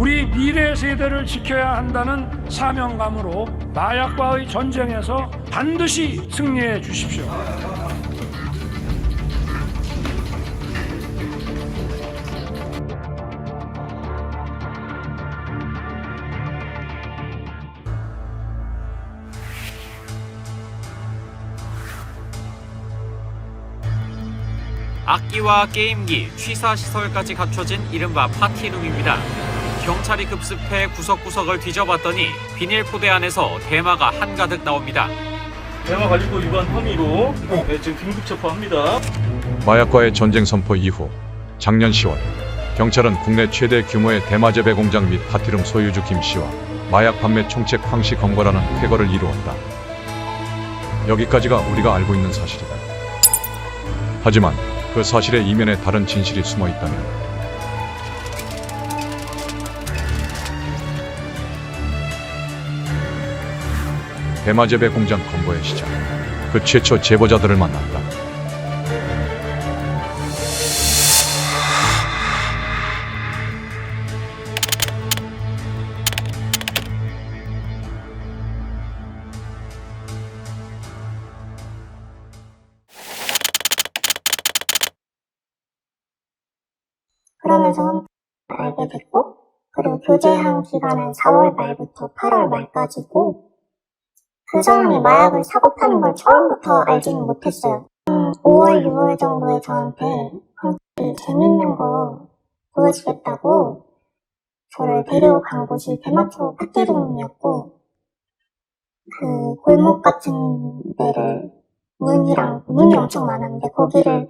우리 미래 세대를 지켜야 한다는 사명감으로 마약과의 전쟁에서 반드시 승리해 주십시오. 악기와 게임기, 취사시설까지 갖춰진 이른바 파티룸입니다. 경찰이 급습해 구석구석을 뒤져봤더니 비닐 포대 안에서 대마가 한가득 나옵니다. 대마 가지고 위반 혐의로 지금 긴급 체포합니다. 마약과의 전쟁 선포 이후 작년 10월 경찰은 국내 최대 규모의 대마 재배 공장 및 파티룸 소유주 김 씨와 마약 판매 총책 황 씨 검거라는 쾌거를 이루었다. 여기까지가 우리가 알고 있는 사실이다. 하지만 그 사실의 이면에 다른 진실이 숨어 있다면 대마 재배 공장 검거의 시작, 그 최초 제보자들을 만났다. 그러면서 알게 됐고, 그리고 교제한 기간은 4월 말부터 8월 말까지고, 그 사람이 마약을 사고 파는 걸 처음부터 알지는 못했어요. 5월, 6월 정도에 저한테 재밌는 거 보여주겠다고 저를 데려간 곳이 대마초 파티룸이었고, 그 골목 같은 데를 문이 엄청 많았는데 거기를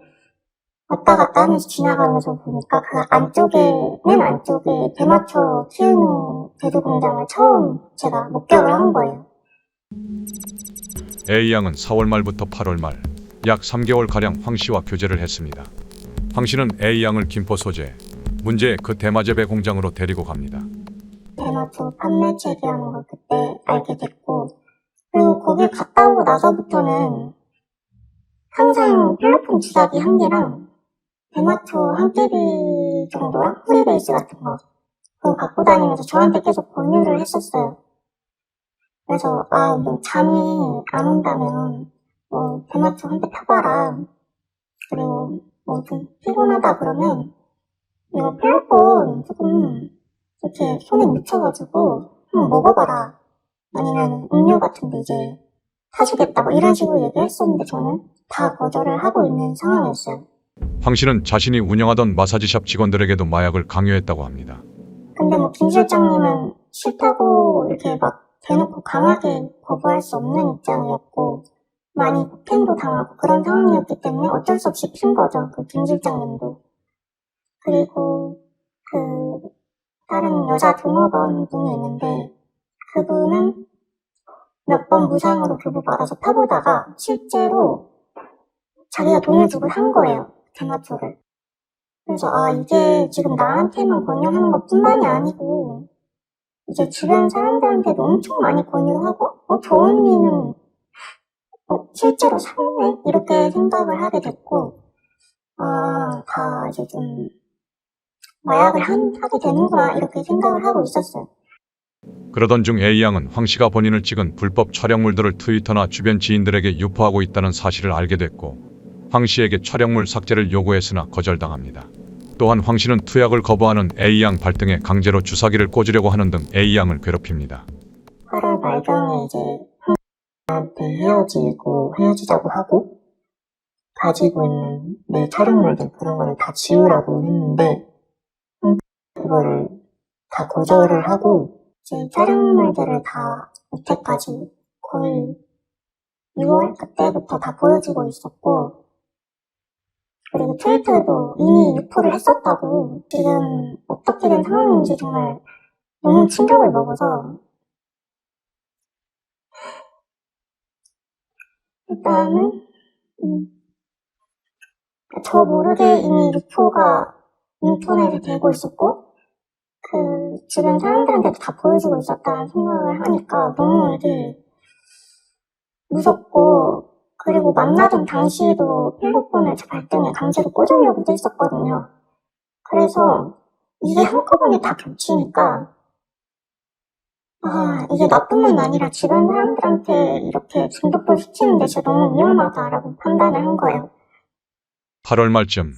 왔다 갔다 하면서 지나가면서 보니까 그 맨 안쪽에 대마초 키우는 제조 공장을 처음 제가 목격을 한 거예요. A양은 4월 말부터 8월 말 약 3개월가량 황 씨와 교제를 했습니다. 황 씨는 A양을 김포 소재 문제의 그 대마 재배 공장으로 데리고 갑니다. 대마초 판매 체계하는 걸 그때 알게 됐고, 그리고 거기 갔다 오고 나서부터는 항상 필로폰 주사기 한 개랑 대마초 한 끼비 정도랑 프리베이스 같은 거 그거 갖고 다니면서 저한테 계속 권유를 했었어요. 그래서 뭐 잠이 안 온다면 대마초 한 대 타봐라. 그리고 좀 피곤하다 그러면 이거 필로폰 조금 이렇게 손에 묻혀가지고 한번 먹어봐라. 아니면 음료 같은데 이제 타주겠다 이런 식으로 얘기했었는데 저는 다 거절을 하고 있는 상황이었어요. 황 씨는 자신이 운영하던 마사지샵 직원들에게도 마약을 강요했다고 합니다. 근데 김 실장님은 싫다고 이렇게 막 대놓고 강하게 거부할 수 없는 입장이었고, 많이 폭행도 당하고 그런 상황이었기 때문에 어쩔 수 없이 핀 거죠, 그 김 실장님도. 그리고 다른 여자 종업원 분이 있는데, 그분은 몇 번 무상으로 교부받아서 타보다가 실제로 자기가 돈을 주고 산 거예요, 대마초를. 그래서 이게 지금 나한테만 권유하는 것 뿐만이 아니고 이제 주변 사람들한테도 엄청 많이 권유하고 저 언니는 실제로 샀네? 이렇게 생각을 하게 됐고, 다 이제 좀 마약을 하게 되는구나 이렇게 생각을 하고 있었어요. 그러던 중 A양은 황 씨가 본인을 찍은 불법 촬영물들을 트위터나 주변 지인들에게 유포하고 있다는 사실을 알게 됐고, 황 씨에게 촬영물 삭제를 요구했으나 거절당합니다. 또한 황 씨는 투약을 거부하는 A양 발등에 강제로 주사기를 꽂으려고 하는 등 A양을 괴롭힙니다. 8월 말경에 이제 황씨한테 헤어지자고 하고 가지고 있는 내 촬영물들 그런 거를 다 지우라고 했는데 그거를 다 거절을 하고 이제 촬영물들을 다 이때까지 거의 6월 그때부터 다 보여주고 있었고, 그리고 트위터에도 이미 유포를 했었다고. 지금 어떻게 된 상황인지 정말 너무 충격을 먹어서 일단은 저 모르게 이미 유포가 인터넷에 되고 있었고 그 주변 사람들한테도 다 보여주고 있었다는 생각을 하니까 너무 이게 무섭고, 그리고 만나던 당시에도 필로폰을 제 발등에 강제로 꽂으려고도 했었거든요. 그래서 이게 한꺼번에 다 겹치니까 이게 나뿐만 아니라 주변 사람들한테 이렇게 중독도 시키는데 진짜 너무 위험하다라고 판단을 한 거예요. 8월 말쯤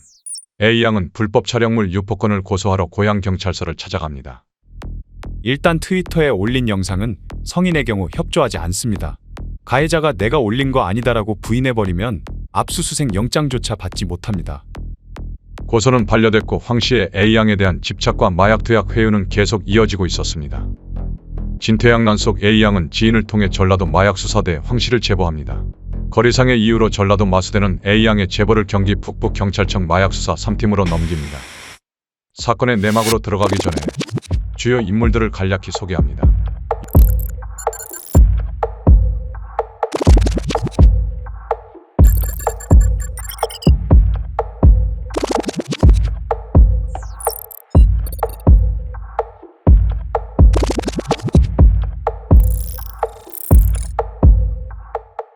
A양은 불법 촬영물 유포건을 고소하러 고양경찰서를 찾아갑니다. 일단 트위터에 올린 영상은 성인의 경우 협조하지 않습니다. 가해자가 내가 올린 거 아니다라고 부인해버리면 압수수색 영장조차 받지 못합니다. 고소는 반려됐고 황 씨의 A양에 대한 집착과 마약 투약 회유는 계속 이어지고 있었습니다. 진퇴양 난속 A양은 지인을 통해 전라도 마약수사대 황 씨를 제보합니다. 거리상의 이유로 전라도 마수대는 A양의 제보를 경기 북부경찰청 마약수사 3팀으로 넘깁니다. 사건의 내막으로 들어가기 전에 주요 인물들을 간략히 소개합니다.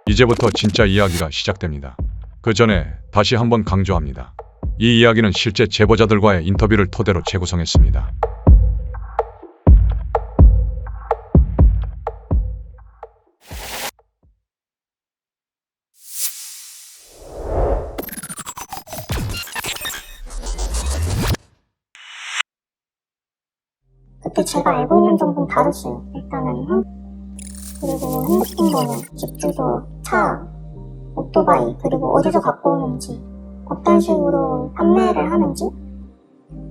이제부터 진짜 이야기가 시작됩니다. 그 전에 다시 한번 강조합니다. 이 이야기는 실제 제보자들과의 인터뷰를 토대로 재구성했습니다. 그때 제가 알고 있는 정보는 다 줬어요. 일단은 그리고 핸드폰 번호, 집 주소, 차, 오토바이, 그리고 어디서 갖고 오는지, 어떤 식으로 판매를 하는지,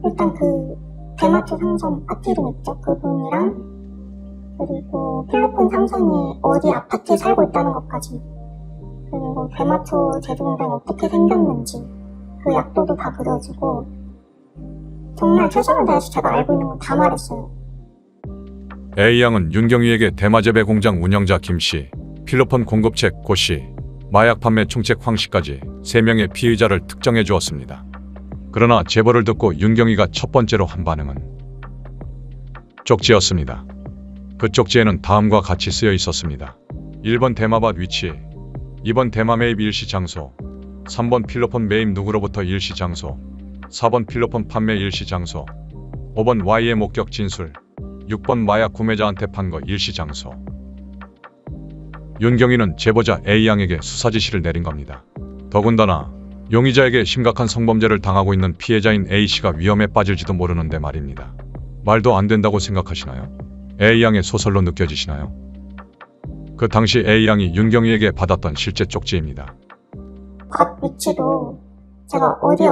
일단 그 대마초 상점 파티룸 있죠? 그분이랑, 그리고 필로폰 상선이 어디 아파트에 살고 있다는 것까지, 그리고 대마초 제조공장이 어떻게 생겼는지, 그 약도도 다 그려지고, 정말 최선을 다해서 제가 알고 있는 건 다 말했어요. A양은 윤경위에게 대마재배 공장 운영자 김씨, 필로폰 공급책 고씨, 마약 판매 총책 황씨까지 3명의 피의자를 특정해 주었습니다. 그러나 제보를 듣고 윤경위가 첫 번째로 한 반응은 쪽지였습니다. 그 쪽지에는 다음과 같이 쓰여 있었습니다. 1번 대마밭 위치, 2번 대마 매입 일시 장소, 3번 필로폰 매입 누구로부터 일시 장소, 4번 필로폰 판매 일시 장소, 5번 Y의 목격 진술, 6번 마약 구매자한테 판 거 일시 장소. 윤경위는 제보자 A양에게 수사 지시를 내린 겁니다. 더군다나 용의자에게 심각한 성범죄를 당하고 있는 피해자인 A씨가 위험에 빠질지도 모르는데 말입니다. 말도 안 된다고 생각하시나요? A양의 소설로 느껴지시나요? 그 당시 A양이 윤경위에게 받았던 실제 쪽지입니다. 밭 위치도 제가 어디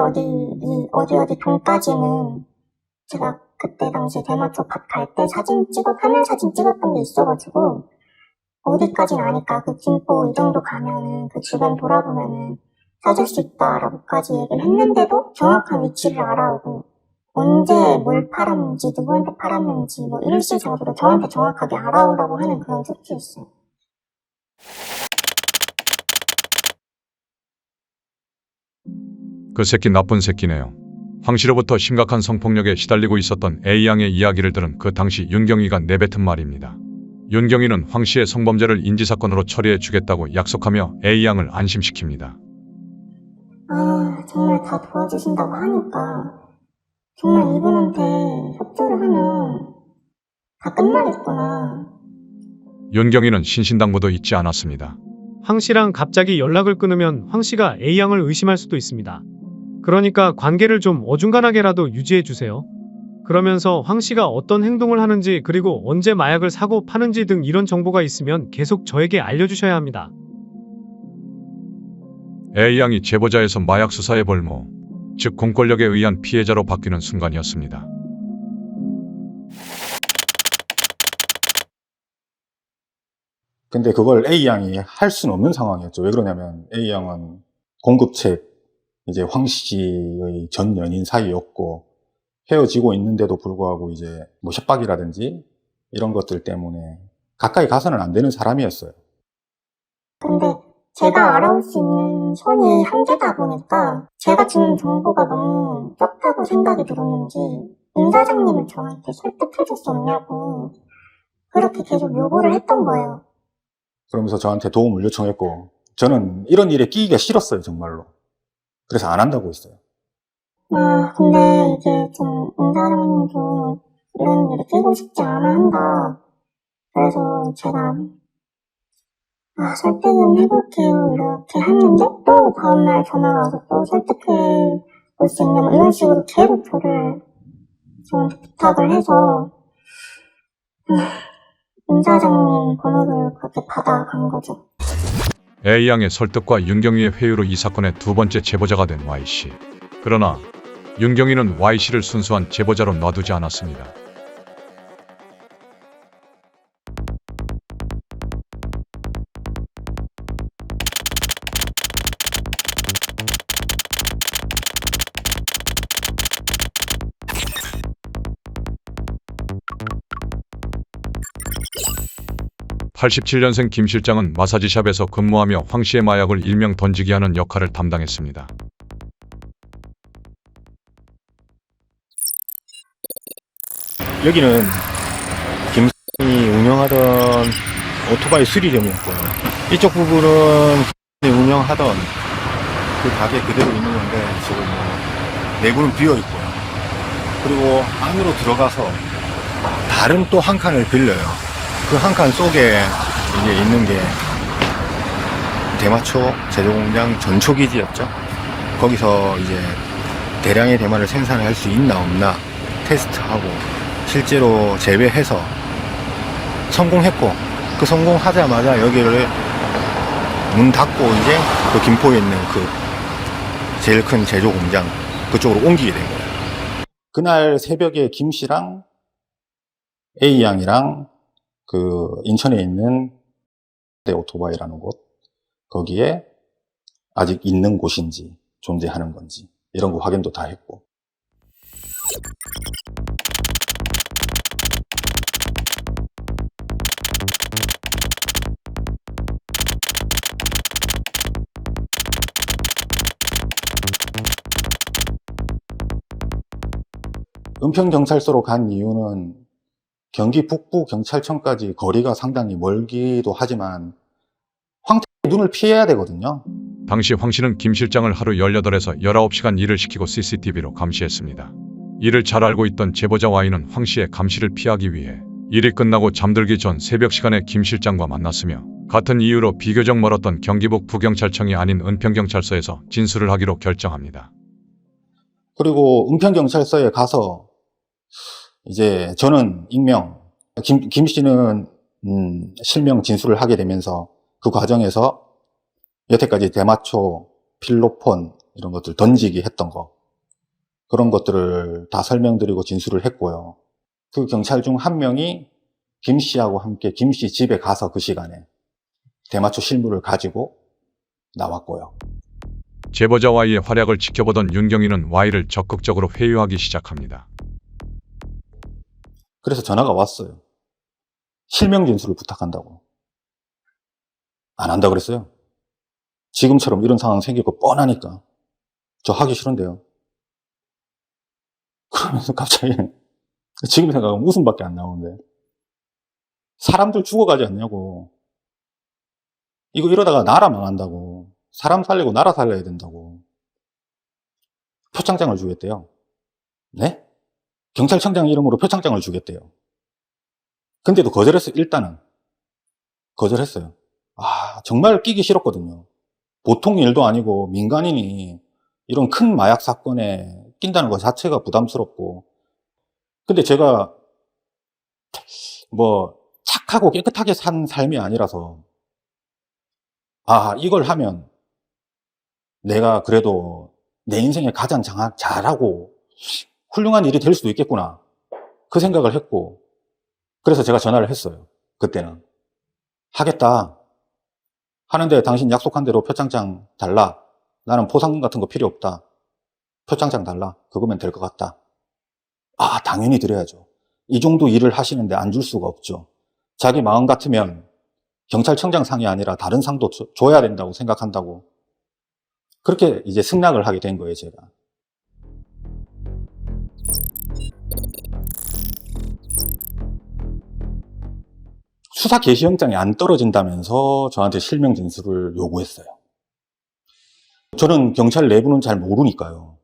동까지는 제가 그때 당시 대마초 밭 갈 때 화면 사진 찍었던 게 있어가지고 어디까지는 아니까 그 김포 이 정도 가면은 그 주변 돌아보면은 찾을 수 있다라고까지 얘기를 했는데도 정확한 위치를 알아오고 언제 뭘 팔았는지 누구한테 팔았는지 뭐 일시정도로 저한테 정확하게 알아오라고 하는 그런 쪽지였어요. 그 새끼 나쁜 새끼네요. 황 씨로부터 심각한 성폭력에 시달리고 있었던 A양의 이야기를 들은 그 당시 윤경위가 내뱉은 말입니다. 윤경위는 황 씨의 성범죄를 인지사건으로 처리해 주겠다고 약속하며 A양을 안심시킵니다. 정말 다 도와주신다고 하니까 정말 이분한테 협조를 하면 다 끝나겠구나. 윤경위는 신신당부도 잊지 않았습니다. 황 씨랑 갑자기 연락을 끊으면 황 씨가 A 양을 의심할 수도 있습니다. 그러니까 관계를 좀 어중간하게라도 유지해 주세요. 그러면서 황 씨가 어떤 행동을 하는지 그리고 언제 마약을 사고 파는지 등 이런 정보가 있으면 계속 저에게 알려주셔야 합니다. A양이 제보자에서 마약 수사의 볼모, 즉 공권력에 의한 피해자로 바뀌는 순간이었습니다. 근데 그걸 A양이 할 수는 없는 상황이었죠. 왜 그러냐면 A양은 공급책 이제 황 씨의 전 연인 사이였고 헤어지고 있는데도 불구하고 이제 뭐 협박이라든지 이런 것들 때문에 가까이 가서는 안 되는 사람이었어요. 근데 제가 알아올 수 있는 선이 한계다 보니까 제가 주는 정보가 너무 적다고 생각이 들었는지 임 사장님을 저한테 설득해줄 수 없냐고 그렇게 계속 요구를 했던 거예요. 그러면서 저한테 도움을 요청했고 저는 이런 일에 끼기가 싫었어요, 정말로. 그래서 안 한다고 했어요. 근데 이게 좀 은사장님도 이런 일을 끼고 싶지 않아 한다. 그래서 제가 설득은 해볼게요 이렇게 했는데 또 다음날 전화가 와서 또 설득해 볼 수 있냐 이런 식으로 계속 저를 저한테 부탁을 해서 은사장님 번호를 그렇게 받아간 거죠. A양의 설득과 윤경위의 회유로 이 사건의 두 번째 제보자가 된 Y씨. 그러나 윤경위는 Y씨를 순수한 제보자로 놔두지 않았습니다. (87년생) 김 실장은 마사지샵에서 근무하며 황씨의 마약을 일명 던지게 하는 역할을 담당했습니다. 여기는 김이 운영하던 오토바이 수리점이었고요. 이쪽 부분은 운영하던 그 가게 그대로 있는 건데 지금 내부는 비어 있고요. 그리고 안으로 들어가서 다른 또 한 칸을 빌려요. 그 한 칸 속에 이제 있는 게 대마초 제조공장 전초기지였죠. 거기서 이제 대량의 대마를 생산할 수 있나 없나 테스트하고 실제로 재배해서 성공했고, 그 성공하자마자 여기를 문 닫고 이제 그 김포에 있는 그 제일 큰 제조공장 그쪽으로 옮기게 된 거예요. 그날 새벽에 김 씨랑 A 양이랑 그 인천에 있는 오토바이라는 곳, 거기에 아직 있는 곳인지 존재하는 건지 이런 거 확인도 다 했고. 은평경찰서로 간 이유는 경기 북부 경찰청까지 거리가 상당히 멀기도 하지만 황태의 눈을 피해야 되거든요. 당시 황씨는 김 실장을 하루 18에서 19시간 일을 시키고 CCTV로 감시했습니다. 이를 잘 알고 있던 제보자 Y는 황씨의 감시를 피하기 위해 일이 끝나고 잠들기 전 새벽 시간에 김 실장과 만났으며 같은 이유로 비교적 멀었던 경기북 부경찰청이 아닌 은평경찰서에서 진술을 하기로 결정합니다. 그리고 은평경찰서에 가서 이제 저는 익명, 김 씨는 실명 진술을 하게 되면서 그 과정에서 여태까지 대마초, 필로폰 이런 것들 던지기 했던 거, 그런 것들을 다 설명드리고 진술을 했고요. 그 경찰 중 한 명이 김 씨하고 함께 김 씨 집에 가서 그 시간에 대마초 실물을 가지고 나왔고요. 제보자 Y의 활약을 지켜보던 윤경위는 Y를 적극적으로 회유하기 시작합니다. 그래서 전화가 왔어요. 실명 진술을 부탁한다고. 안 한다 그랬어요. 지금처럼 이런 상황 생길 거 뻔하니까 저 하기 싫은데요. 그러면서 갑자기 지금 생각하면 웃음밖에 안 나오는데, 사람들 죽어가지 않냐고, 이거 이러다가 나라 망한다고, 사람 살리고 나라 살려야 된다고 표창장을 주겠대요. 네? 경찰청장 이름으로 표창장을 주겠대요. 근데도 거절했어요. 일단은 거절했어요. 정말 끼기 싫었거든요. 보통 일도 아니고 민간인이 이런 큰 마약 사건에 낀다는 것 자체가 부담스럽고, 근데 제가 뭐 착하고 깨끗하게 산 삶이 아니라서 이걸 하면 내가 그래도 내 인생에 가장 잘하고 훌륭한 일이 될 수도 있겠구나, 그 생각을 했고, 그래서 제가 전화를 했어요. 그때는 하겠다 하는데 당신 약속한 대로 표창장 달라, 나는 포상 같은 거 필요 없다, 표창장 달라, 그거면 될 것 같다. 당연히 드려야죠. 이 정도 일을 하시는데 안 줄 수가 없죠. 자기 마음 같으면 경찰청장 상이 아니라 다른 상도 줘야 된다고 생각한다고, 그렇게 이제 승낙을 하게 된 거예요, 제가. 수사 개시영장이 안 떨어진다면서 저한테 실명 진술을 요구했어요. 저는 경찰 내부는 잘 모르니까요.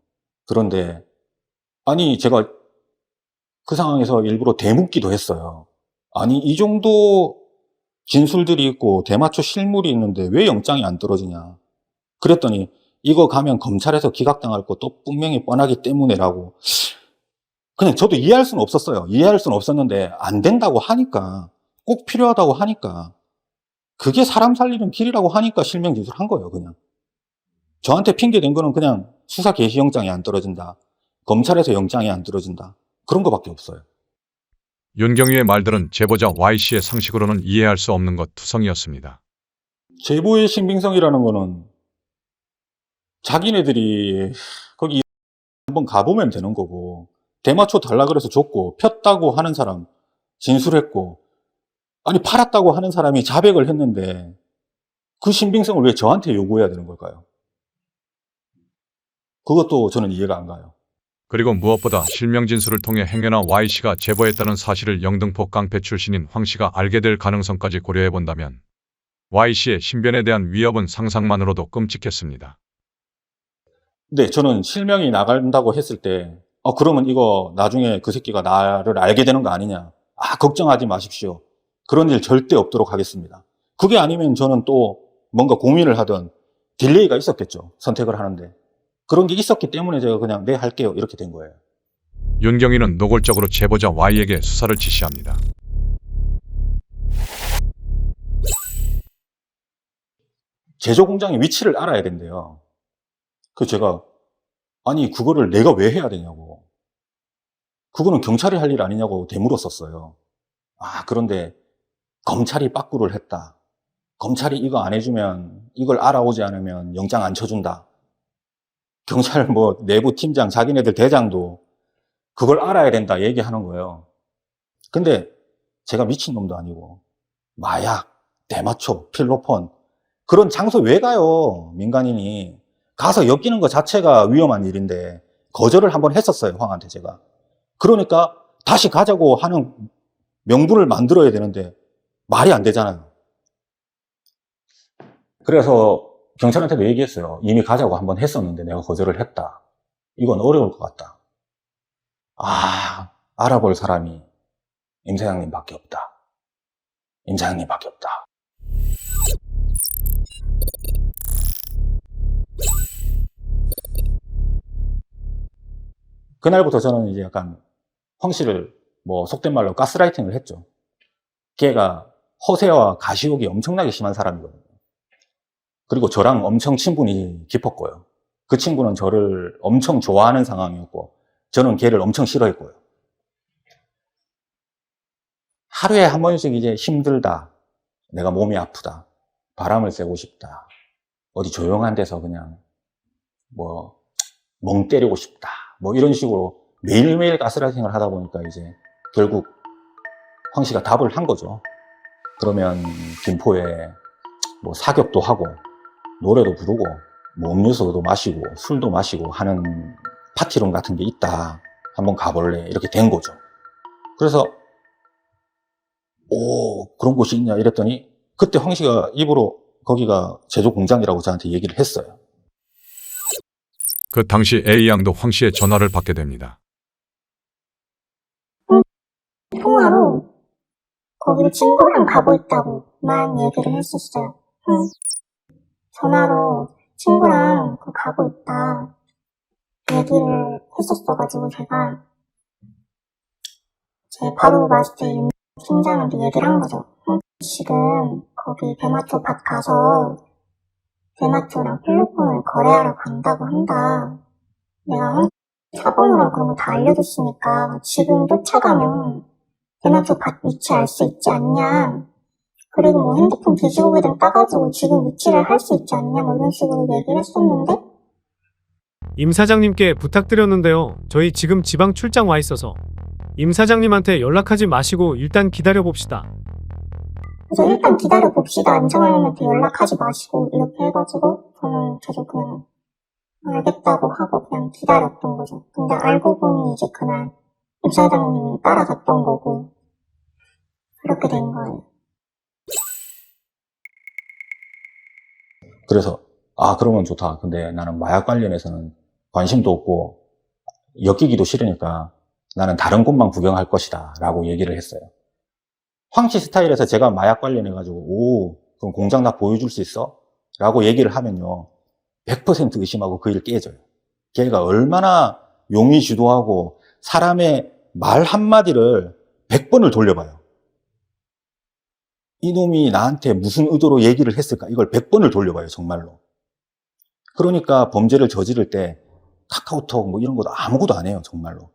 그런데 아니 제가 그 상황에서 일부러 대묻기도 했어요. 아니 이 정도 진술들이 있고 대마초 실물이 있는데 왜 영장이 안 떨어지냐. 그랬더니 이거 가면 검찰에서 기각당할 것도 분명히 뻔하기 때문에라고. 그냥 저도 이해할 수는 없었어요. 이해할 수는 없었는데 안 된다고 하니까, 꼭 필요하다고 하니까, 그게 사람 살리는 길이라고 하니까 실명 진술한 거예요. 그냥 저한테 핑계댄 거는 그냥 수사 개시영장이 안 떨어진다, 검찰에서 영장이 안 떨어진다, 그런 거밖에 없어요. 윤경위의 말들은 제보자 Y씨의 상식으로는 이해할 수 없는 것 투성이었습니다. 제보의 신빙성이라는 거는 자기네들이 거기 한번 가보면 되는 거고, 대마초 달라 그래서 줬고, 폈다고 하는 사람 진술했고, 아니 팔았다고 하는 사람이 자백을 했는데 그 신빙성을 왜 저한테 요구해야 되는 걸까요? 그것도 저는 이해가 안 가요. 그리고 무엇보다 실명 진술을 통해 행여나 Y씨가 제보했다는 사실을 영등포 깡패 출신인 황씨가 알게 될 가능성까지 고려해 본다면 Y씨의 신변에 대한 위협은 상상만으로도 끔찍했습니다. 네, 저는 실명이 나간다고 했을 때 그러면 이거 나중에 그 새끼가 나를 알게 되는 거 아니냐. 걱정하지 마십시오. 그런 일 절대 없도록 하겠습니다. 그게 아니면 저는 또 뭔가 고민을 하던 딜레이가 있었겠죠. 선택을 하는데. 그런 게 있었기 때문에 제가 그냥 네, 할게요. 이렇게 된 거예요. 윤경위는 노골적으로 제보자 Y에게 수사를 지시합니다. 제조 공장의 위치를 알아야 된대요. 그래서 제가 아니 그거를 내가 왜 해야 되냐고. 그거는 경찰이 할 일 아니냐고 되물었었어요. 그런데 검찰이 빠꾸를 했다. 검찰이 이거 안 해주면, 이걸 알아오지 않으면 영장 안 쳐준다. 경찰 내부 팀장, 자기네들 대장도 그걸 알아야 된다 얘기하는 거예요. 근데 제가 미친놈도 아니고 마약, 대마초, 필로폰 그런 장소 왜 가요? 민간인이 가서 엮이는 것 자체가 위험한 일인데 거절을 한번 했었어요, 황한테 제가. 그러니까 다시 가자고 하는 명분을 만들어야 되는데 말이 안 되잖아요. 그래서 경찰한테도 얘기했어요. 이미 가자고 한번 했었는데 내가 거절을 했다. 이건 어려울 것 같다. 알아볼 사람이 임 사장님밖에 없다. 임 사장님밖에 없다. 그날부터 저는 이제 약간 황 씨를 속된 말로 가스라이팅을 했죠. 걔가 허세와 가시욕이 엄청나게 심한 사람이거든요. 그리고 저랑 엄청 친분이 깊었고요. 그 친구는 저를 엄청 좋아하는 상황이었고 저는 걔를 엄청 싫어했고요. 하루에 한 번씩 이제 힘들다, 내가 몸이 아프다, 바람을 쐬고 싶다, 어디 조용한 데서 그냥 멍 때리고 싶다, 이런 식으로 매일매일 가스라이팅을 하다 보니까 이제 결국 황 씨가 답을 한 거죠. 그러면 김포에 사격도 하고 노래도 부르고 음료수도 마시고 술도 마시고 하는 파티룸 같은 게 있다. 한번 가볼래? 이렇게 된 거죠. 그래서 그런 곳이 있냐 이랬더니 그때 황 씨가 입으로 거기가 제조 공장이라고 저한테 얘기를 했어요. 그 당시 A양도 황 씨의 전화를 받게 됩니다. 통화로 거기를 친구랑 가고 있다고만 얘기를 했었어요. 전화로 친구랑 가고 있다 얘기를 했었어가지고 제가 바로 마스터 윤 팀장한테 얘기를 한 거죠. 지금 거기 대마초 밭 가서 대마초랑 필로폰을 거래하러 간다고 한다. 내가 사번호랑 그런 거 다 알려줬으니까 지금 쫓아가면 대마초 밭 위치 알 수 있지 않냐. 그리고 핸드폰 비즈고기등 따가지고 지금 위치를 할 수 있지 않냐. 이런 식으로 얘기를 했었는데 임 사장님께 부탁드렸는데요. 저희 지금 지방 출장 와 있어서 임 사장님한테 연락하지 마시고 일단 기다려봅시다. 그래서 일단 기다려봅시다. 임 사장님한테 연락하지 마시고 이렇게 해가지고 저는 계속 그냥 알겠다고 하고 그냥 기다렸던 거죠. 근데 알고 보니 이제 그날 임 사장님이 따라갔던 거고 그렇게 된 거예요. 그래서 그러면 좋다. 근데 나는 마약 관련해서는 관심도 없고 엮이기도 싫으니까 나는 다른 곳만 구경할 것이다 라고 얘기를 했어요. 황씨 스타일에서 제가 마약 관련해가지고 오 그럼 공장 나 보여줄 수 있어? 라고 얘기를 하면요 100% 의심하고 그 일 깨져요. 걔가 얼마나 용의 주도하고 사람의 말 한마디를 100번을 돌려봐요. 이놈이 나한테 무슨 의도로 얘기를 했을까? 이걸 100번을 돌려봐요, 정말로. 그러니까 범죄를 저지를 때 카카오톡 뭐 이런 것도 아무것도 안 해요, 정말로.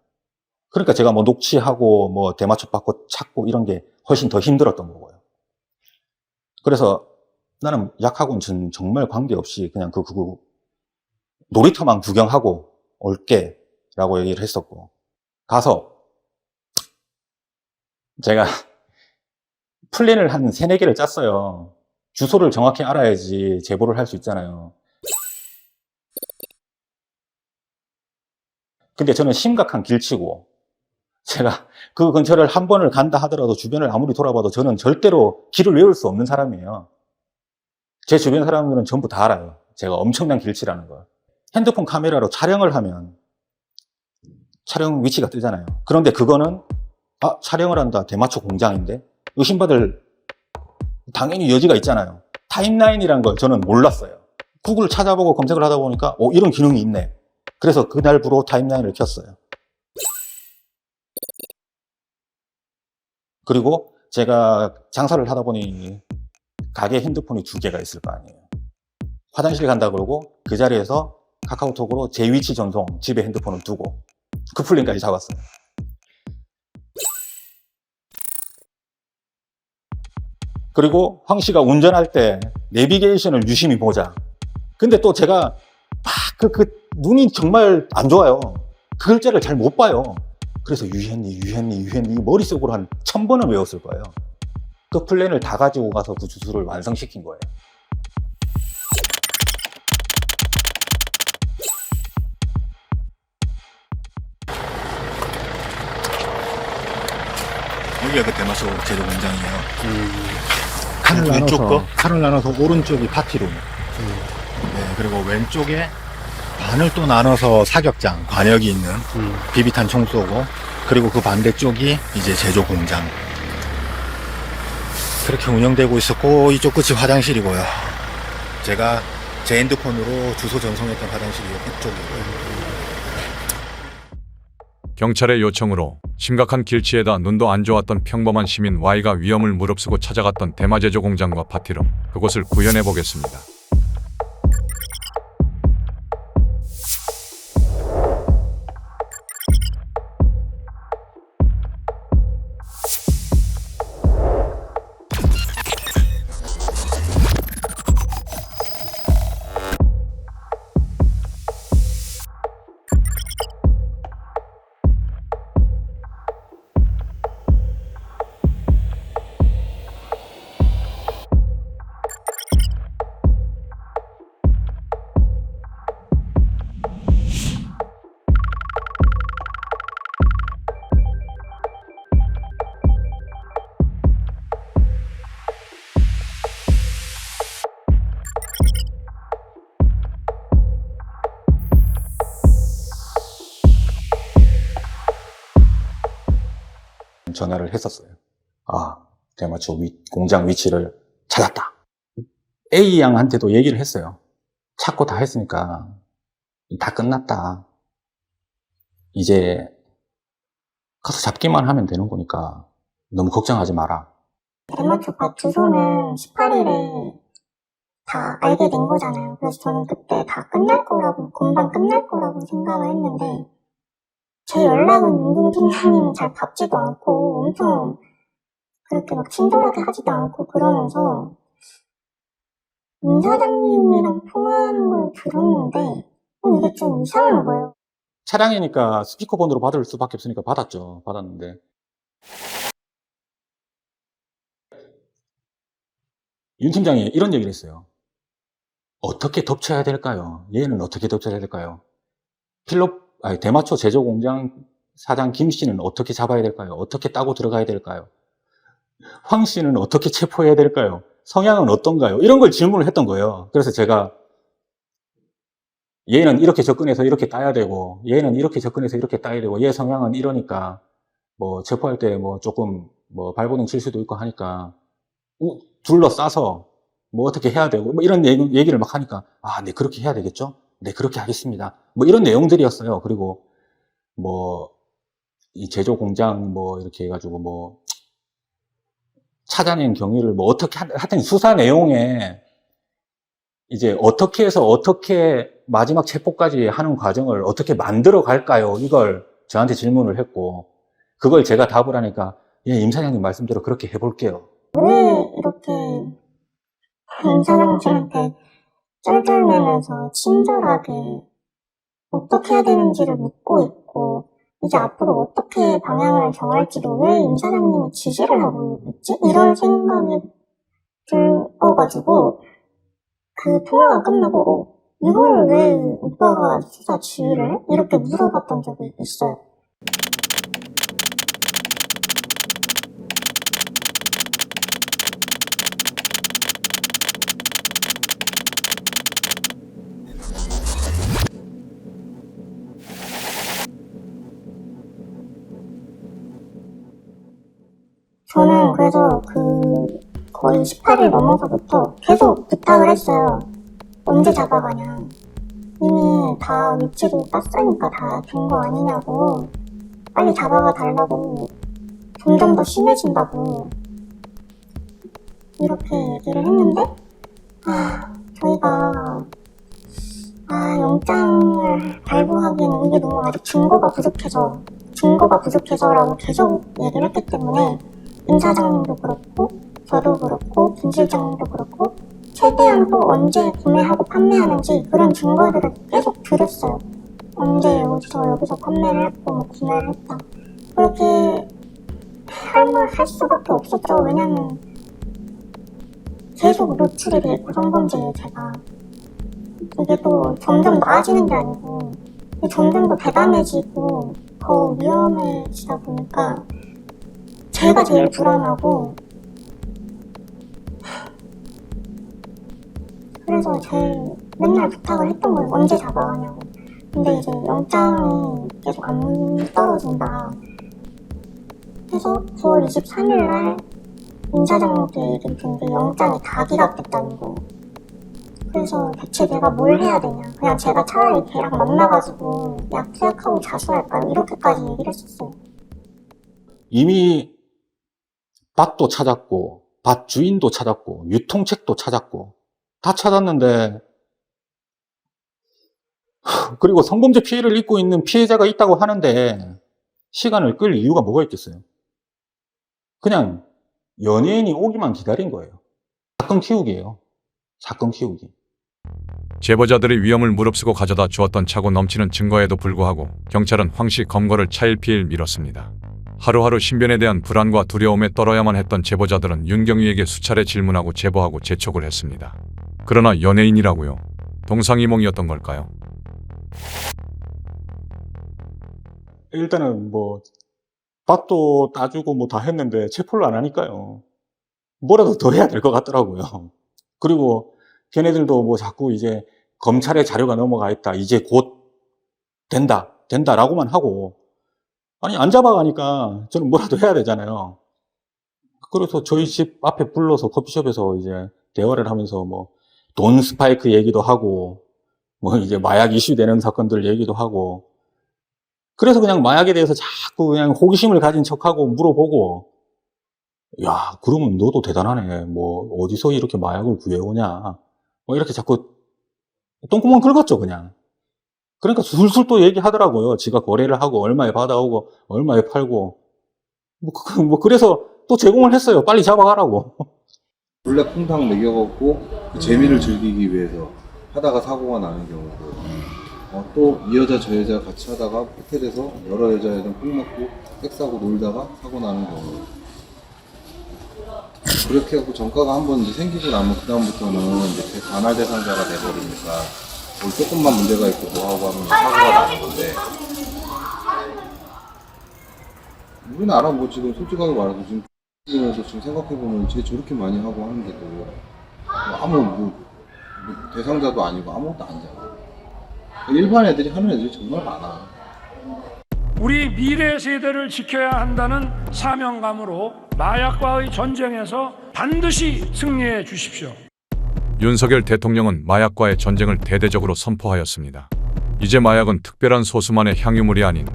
그러니까 제가 뭐 녹취하고 뭐 대마초 받고 찾고 이런 게 훨씬 더 힘들었던 거고요. 그래서 나는 약하고는 정말 관계없이 그냥 그 놀이터만 구경하고 올게 라고 얘기를 했었고, 가서 제가 플랜을 한 3-4개를 짰어요. 주소를 정확히 알아야지 제보를 할 수 있잖아요. 근데 저는 심각한 길치고, 제가 그 근처를 한 번을 간다 하더라도 주변을 아무리 돌아봐도 저는 절대로 길을 외울 수 없는 사람이에요. 제 주변 사람들은 전부 다 알아요. 제가 엄청난 길치라는 걸. 핸드폰 카메라로 촬영을 하면 촬영 위치가 뜨잖아요. 그런데 그거는 촬영을 한다, 대마초 공장인데 의심받을 당연히 여지가 있잖아요. 타임라인이란 걸 저는 몰랐어요. 구글 찾아보고 검색을 하다 보니까 이런 기능이 있네. 그래서 그날부로 타임라인을 켰어요. 그리고 제가 장사를 하다 보니 가게 핸드폰이 2개가 있을 거 아니에요. 화장실 간다 그러고 그 자리에서 카카오톡으로 제 위치 전송, 집에 핸드폰을 두고 그 플랜까지 잡았어요. 그리고 황 씨가 운전할 때 내비게이션을 유심히 보자. 근데 또 제가 눈이 정말 안 좋아요. 그 글자를 잘 못 봐요. 그래서 유현이 머릿속으로 한 1000번은 외웠을 거예요. 그 플랜을 다 가지고 가서 그 주소를 완성시킨 거예요. 여기가 그 대마초 제조 공장이에요. 칸을 나눠서 오른쪽이 파티룸. 네, 그리고 왼쪽에 반을 또 나눠서 사격장, 관역이 있는 비비탄 총 쏘고, 그리고 그 반대쪽이 이제 제조 공장. 그렇게 운영되고 있었고, 이쪽 끝이 화장실이고요. 제가 제 핸드폰으로 주소 전송했던 화장실이 이쪽이고요. 경찰의 요청으로 심각한 길치에다 눈도 안 좋았던 평범한 시민 Y가 위험을 무릅쓰고 찾아갔던 대마제조 공장과 파티룸, 그곳을 구현해 보겠습니다. 전화를 했었어요. 대마초 공장 위치를 찾았다. A 양한테도 얘기를 했어요. 찾고 다 했으니까 다 끝났다. 이제 가서 잡기만 하면 되는 거니까 너무 걱정하지 마라. 대마초 밭 주소는 18일에 다 알게 된 거잖아요. 그래서 저는 그때 다 금방 끝날 거라고 생각을 했는데, 제 연락은 윤 팀장님이 잘 받지도 않고 엄청 그렇게 막 친절하게 하지도 않고 그러면서 윤 사장님이랑 통화하는 걸 들었는데 이게 좀 이상한 거예요. 차량이니까 스피커폰으로 받을 수밖에 없으니까 받았는데 윤 팀장이 이런 얘기를 했어요. 어떻게 덮쳐야 될까요? 얘는 어떻게 덮쳐야 될까요? 대마초 제조 공장 사장 김 씨는 어떻게 잡아야 될까요? 어떻게 따고 들어가야 될까요? 황 씨는 어떻게 체포해야 될까요? 성향은 어떤가요? 이런 걸 질문을 했던 거예요. 그래서 제가 얘는 이렇게 접근해서 이렇게 따야 되고, 얘는 이렇게 접근해서 이렇게 따야 되고, 얘 성향은 이러니까, 뭐, 체포할 때 뭐 조금, 뭐, 발버둥 칠 수도 있고 하니까, 둘러싸서, 뭐 어떻게 해야 되고, 뭐 이런 얘기를 막 하니까, 아, 네, 그렇게 해야 되겠죠? 네, 그렇게 하겠습니다. 뭐 이런 내용들이었어요. 그리고, 뭐, 이 제조 공장 뭐, 이렇게 해가지고 뭐, 찾아낸 경위를 뭐 어떻게, 하여튼 수사 내용에, 이제 어떻게 해서 어떻게 마지막 체포까지 하는 과정을 어떻게 만들어 갈까요? 이걸 저한테 질문을 했고, 그걸 제가 답을 하니까, 예, 임 사장님 말씀대로 그렇게 해볼게요. 왜 이렇게 임 사장님한테 쩔쩔매면서 친절하게 어떻게 해야 되는지를 묻고 있고, 이제 앞으로 어떻게 방향을 정할지도 왜 임 사장님이 지시를 하고 있지? 이런 생각이 들어가지고, 그 통화가 끝나고, 이걸 왜 오빠가 수사 지휘를 해? 이렇게 물어봤던 적이 있어요. 저는 그래서 거의 18일 넘어서부터 계속 부탁을 했어요. 언제 잡아가냐. 이미 다 위치도 땄으니까 다 된 거 아니냐고. 빨리 잡아가 달라고. 점점 더 심해진다고. 이렇게 얘기를 했는데, 저희가, 영장을 발부하기에는 이게 너무 아직 증거가 부족해서라고 계속 얘기를 했기 때문에, 임 사장님도 그렇고, 저도 그렇고, 김 실장님도 그렇고, 최대한 또 언제 구매하고 판매하는지 그런 증거들을 계속 드렸어요. 언제 여기서 판매를 했고, 뭐 구매를 했다. 그렇게 할 수밖에 없었죠. 왜냐면 계속 노출이 돼 있고, 성범죄에 제가. 이게 또 점점 나아지는 게 아니고, 점점 더 대담해지고, 더 위험해지다 보니까, 제가 제일 불안하고, 그래서 제일 맨날 부탁을 했던 거예요. 언제 잡아가냐고. 근데 이제 영장이 계속 안 떨어진다 해서 9월 23일날 임 사장님께 얘기를 듣는데 영장이 다 기각됐다는 거예요. 그래서 대체 내가 뭘 해야 되냐. 그냥 제가 차라리 걔랑 만나가지고 약 투약하고 자수할까요? 이렇게까지 얘기를 했었어요. 이미 밭도 찾았고, 밭 주인도 찾았고, 유통책도 찾았고, 다 찾았는데, 그리고 성범죄 피해를 입고 있는 피해자가 있다고 하는데, 시간을 끌 이유가 뭐가 있겠어요? 그냥 연예인이 오기만 기다린 거예요. 사건 키우기예요. 사건 키우기. 제보자들의 위험을 무릅쓰고 가져다 주었던 차고 넘치는 증거에도 불구하고 경찰은 황씨 검거를 차일피일 미뤘습니다. 하루하루 신변에 대한 불안과 두려움에 떨어야만 했던 제보자들은 윤경위에게 수차례 질문하고 제보하고 재촉을 했습니다. 그러나 연예인이라고요? 동상이몽이었던 걸까요? 일단은 뭐 밭도 따주고 뭐 다 했는데 체포를 안 하니까요. 뭐라도 더 해야 될 것 같더라고요. 그리고 걔네들도 뭐 자꾸 이제 검찰에 자료가 넘어가 있다. 이제 곧 된다라고만 하고, 아니 안 잡아가니까 저는 뭐라도 해야 되잖아요. 그래서 저희 집 앞에 불러서 커피숍에서 이제 대화를 하면서 뭐 돈 스파이크 얘기도 하고, 뭐 이제 마약 이슈되는 사건들 얘기도 하고, 그래서 그냥 마약에 대해서 자꾸 그냥 호기심을 가진 척하고 물어보고, 야, 그러면 너도 대단하네. 뭐 어디서 이렇게 마약을 구해오냐. 뭐 이렇게 자꾸 똥구멍 긁었죠, 그냥. 그러니까 술술 또 얘기하더라고요. 지가 거래를 하고 얼마에 받아오고 얼마에 팔고. 뭐 그래서 또 제공을 했어요. 빨리 잡아가라고. 몰래 퐁당 매겨갖고 그 재미를 즐기기 위해서 하다가 사고가 나는 경우고, 또 이 여자 저 여자 같이 하다가 호텔에서 여러 여자애들 뽕 먹고 섹스하고 놀다가 사고 나는 경우. 그렇게 하고 전과가 한번 이제 생기고 나면 그 다음부터는 이제 관할 대상자가 돼버리니까 뭐 조금만 문제가 있고 뭐하고 하면 사고가 나는 건데, 우리나라 뭐 지금 솔직하게 말해서 지금 생각해보면 쟤 저렇게 많이 하고 하는데도 아무 뭐 대상자도 아니고 아무것도 아니잖아. 일반 애들이 하는 애들이 정말 많아. 우리 미래 세대를 지켜야 한다는 사명감으로 마약과의 전쟁에서 반드시 승리해 주십시오. 윤석열 대통령은 마약과의 전쟁을 대대적으로 선포하였습니다. 이제 마약은 특별한 소수만의 향유물이 아닌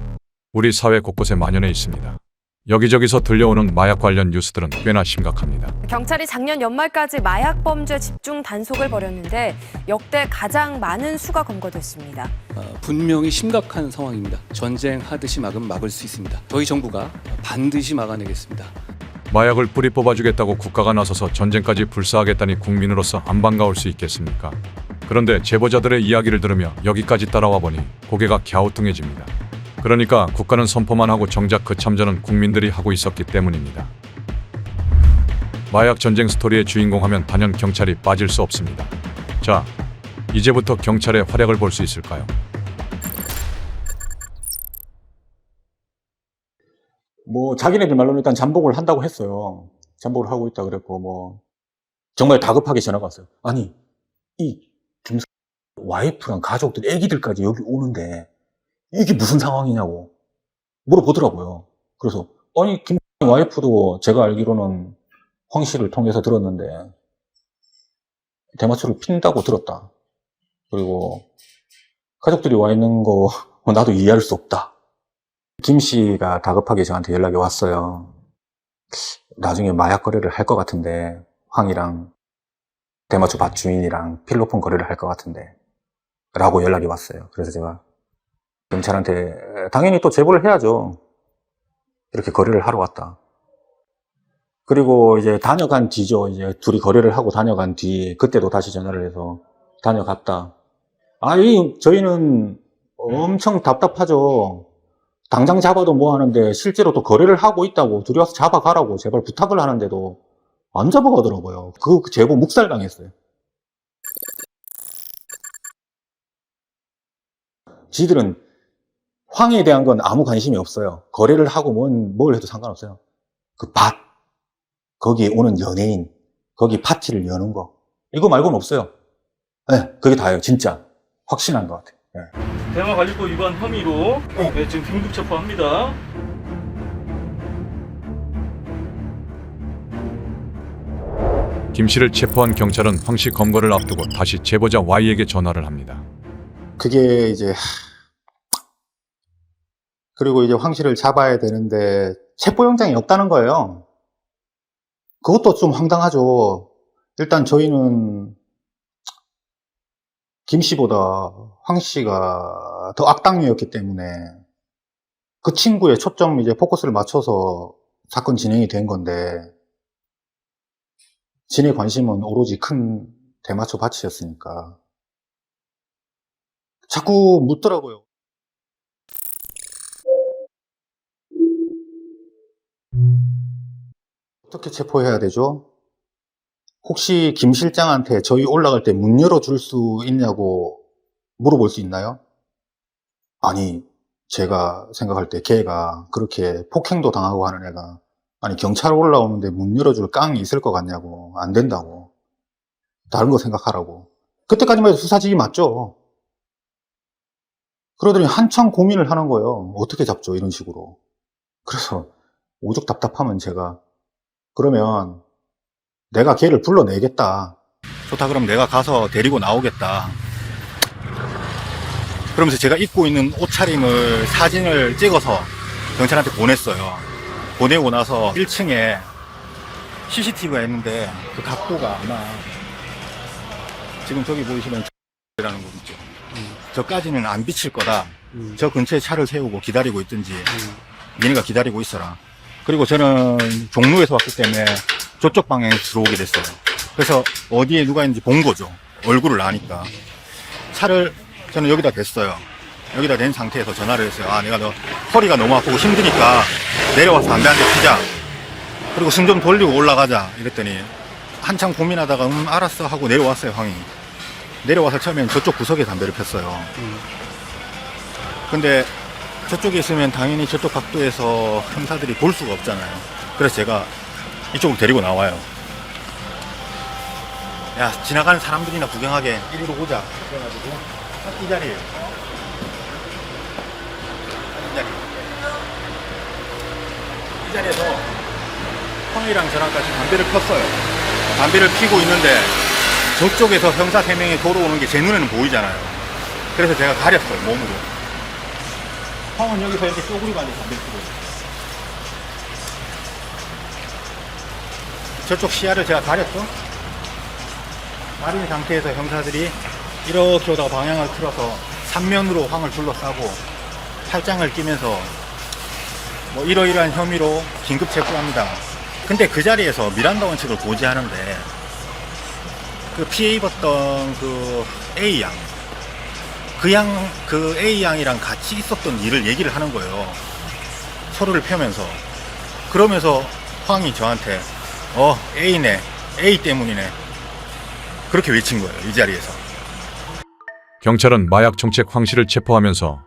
우리 사회 곳곳에 만연해 있습니다. 여기저기서 들려오는 마약 관련 뉴스들은 꽤나 심각합니다. 경찰이 작년 연말까지 마약 범죄 집중 단속을 벌였는데 역대 가장 많은 수가 검거됐습니다. 분명히 심각한 상황입니다. 전쟁하듯이 막으면 막을 수 있습니다. 저희 정부가 반드시 막아내겠습니다. 마약을 뿌리 뽑아주겠다고 국가가 나서서 전쟁까지 불사하겠다니 국민으로서 안 반가울 수 있겠습니까? 그런데 제보자들의 이야기를 들으며 여기까지 따라와 보니 고개가 갸우뚱해집니다. 그러니까 국가는 선포만 하고 정작 그 참전은 국민들이 하고 있었기 때문입니다. 마약 전쟁 스토리의 주인공 하면 단연 경찰이 빠질 수 없습니다. 자, 이제부터 경찰의 활약을 볼 수 있을까요? 뭐 자기네들 말로는 일단 잠복을 한다고 했어요. 잠복을 하고 있다 그랬고 뭐 정말 다급하게 전화가 왔어요. 아니 이 김 와이프랑 가족들 애기들까지 여기 오는데 이게 무슨 상황이냐고 물어보더라고요. 그래서 아니 김 와이프도 제가 알기로는 황 씨를 통해서 들었는데 대마초를 핀다고 들었다. 그리고 가족들이 와 있는 거 나도 이해할 수 없다. 김 씨가 다급하게 저한테 연락이 왔어요. 나중에 마약 거래를 할 것 같은데 황이랑 대마초 밭 주인이랑 필로폰 거래를 할 것 같은데 라고 연락이 왔어요. 그래서 제가 경찰한테 당연히 또 제보를 해야죠. 이렇게 거래를 하러 왔다. 그리고 이제 다녀간 뒤죠. 이제 둘이 거래를 하고 다녀간 뒤 그때도 다시 전화를 해서 다녀갔다. 저희는 엄청 답답하죠. 당장 잡아도 뭐 하는데 실제로 또 거래를 하고 있다고 둘이 와서 잡아가라고 제발 부탁을 하는데도 안 잡아가더라고요. 그 제보 묵살당했어요. 지들은 황에 대한 건 아무 관심이 없어요. 거래를 하고 뭘 해도 상관없어요. 그 밭, 거기에 오는 연예인, 거기 파티를 여는 거 이거 말고는 없어요. 네, 그게 다예요. 진짜 확신한 것 같아요. 네. 대마관리법 위반 혐의로 네, 지금 긴급 체포합니다. 김 씨를 체포한 경찰은 황 씨 검거를 앞두고 다시 제보자 Y에게 전화를 합니다. 그게 이제 그리고 이제 황 씨를 잡아야 되는데 체포영장이 없다는 거예요. 그것도 좀 황당하죠. 일단 저희는 김 씨보다 황 씨가 더 악당이었기 때문에 그 친구의 초점 이제 포커스를 맞춰서 사건 진행이 된 건데 진의 관심은 오로지 큰 대마초 밭이었으니까 자꾸 묻더라고요. 어떻게 체포해야 되죠? 혹시 김 실장한테 저희 올라갈 때 문 열어줄 수 있냐고 물어볼 수 있나요? 아니, 제가 생각할 때 걔가 그렇게 폭행도 당하고 하는 애가 아니 경찰 올라오는데 문 열어줄 깡이 있을 것 같냐고. 안 된다고. 다른 거 생각하라고. 그때까지만 해도 수사직이 맞죠. 그러더니 한참 고민을 하는 거예요. 어떻게 잡죠? 이런 식으로. 그래서 오죽 답답하면 제가 그러면 내가 걔를 불러내겠다. 좋다, 그럼 내가 가서 데리고 나오겠다. 그러면서 제가 입고 있는 옷차림을 사진을 찍어서 경찰한테 보냈어요. 보내고 나서 1층에 CCTV가 있는데 그 각도가 아마 지금 저기 보이시면 라는 거 있죠. 저까지는 안 비칠 거다. 저 근처에 차를 세우고 기다리고 있든지 니네가 기다리고 있어라. 그리고 저는 종로에서 왔기 때문에 저쪽 방향에 들어오게 됐어요. 그래서 어디에 누가 있는지 본 거죠. 얼굴을 아니까. 차를 저는 여기다 댔어요. 여기다 낸 상태에서 전화를 했어요. 내가 너 허리가 너무 아프고 힘드니까 내려와서 담배 한 대 피자. 그리고 숨 좀 돌리고 올라가자. 이랬더니 한참 고민하다가 알았어 하고 내려왔어요, 황이. 내려와서 처음엔 저쪽 구석에 담배를 폈어요. 근데 저쪽에 있으면 당연히 저쪽 각도에서 형사들이 볼 수가 없잖아요. 그래서 제가 이쪽으로 데리고 나와요. 야, 지나가는 사람들이나 구경하게 이리로 오자. 그래가지고 이 자리에 이 자리에서 황이랑 저랑 같이 담배를 폈어요. 담배를 피고 있는데 저쪽에서 형사 3명이 돌아오는 게 제 눈에는 보이잖아요. 그래서 제가 가렸어요, 몸으로. 황은 여기서 이렇게 쪼그리고 앉아 담배를 피고 있어요. 저쪽 시야를 제가 가렸죠. 가린 상태에서 형사들이 이렇게 오다가 방향을 틀어서 3면으로 황을 둘러싸고 팔짱을 끼면서 뭐 이러이러한 혐의로 긴급 체포합니다. 근데 그 자리에서 미란다 원칙을 고지하는데 그 피해 입었던 그 A양 그 A양이랑 같이 있었던 일을 얘기를 하는 거예요. 서로를 펴면서. 그러면서 황이 저한테 A네, A 때문이네, 그렇게 외친 거예요, 이 자리에서. 경찰은 마약 정책 황 씨를 체포하면서